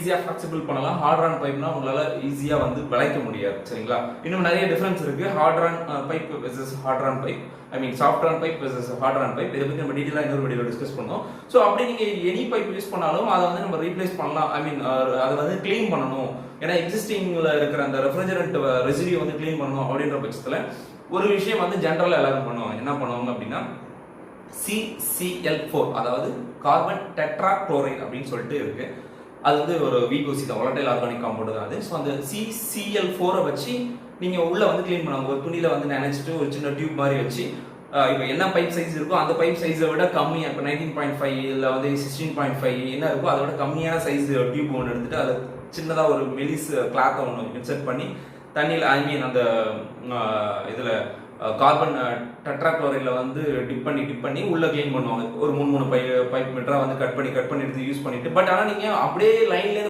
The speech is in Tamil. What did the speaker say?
ஈஸியாக ஃப்ளெக்சிபிள் பண்ணலாம். ஹார்ட் ரான் பைப்னா உங்களால் ஈஸியாக வந்து விளைக்க முடியாது. சரிங்களா? இன்னும் நிறைய டிஃபரன்ஸ் இருக்கு. Hard iron pipe versus hard iron pipe, I mean soft iron pipe versus hard iron pipe. இதை பற்றி நம்ம டீட்டெயிலாக இன்னொரு வீடியோவில் டிஸ்கஸ் பண்ணோம். ஸோ அப்படி நீங்கள் எனி பைப் யூஸ் பண்ணாலும் அதை வந்து நம்ம ரீப்ளேஸ் பண்ணலாம். ஐ மீன் அதை வந்து கிளீன் பண்ணணும். ஏன்னா எக்ஸிஸ்டிங்ல இருக்கிற அந்த ரெஃப்ரிஜரண்ட் ரெசிடியூ வந்து கிளீன் பண்ணணும் அப்படின்ற பட்சத்தில் ஒரு விஷயம் வந்து ஜென்ரலாக எல்லாரும் பண்ணுவாங்க. என்ன பண்ணுவாங்க அப்படின்னா CCl4, அதாவது கார்பன் டெட்ரா குளோரைட் அப்படின்னு சொல்லிட்டு இருக்கு. அது வந்து ஒரு VOC தான், வாலடைல் ஆர்கானிக் காம்பவுண்ட் தான் அது. ஸோ அந்த CCl4 வச்சு நீங்க உள்ள வந்து கிளீன் பண்ணுவாங்க. ஒரு துணியில வந்து நினைச்சிட்டு ஒரு சின்ன டியூப் மாதிரி வச்சு இப்போ என்ன பைப் சைஸ் இருக்கோ அந்த பைப் சைஸை விட கம்மியா, இப்போ 19.5 இல்லை வந்து 16.5 என்ன இருக்கோ அதை விட கம்மியான சைஸ் டியூப் ஒன்று எடுத்துட்டு அதை சின்னதாக ஒரு மெலிஸ் கிளாத்தை ஒன்று இன்செர்ட் பண்ணி தண்ணியில், ஐ மீன் அந்த இதில் கார்பன் டெட்ராக்ளோரைட்ல வந்து டிப் பண்ணி உள்ள கிளீன் பண்ணுவாங்க. ஒரு 3 பைப் மீட்டரா வந்து கட் பண்ணி எடுத்து யூஸ் பண்ணிட்டு. பட் ஆனால் நீங்கள் அப்படியே லைன்ல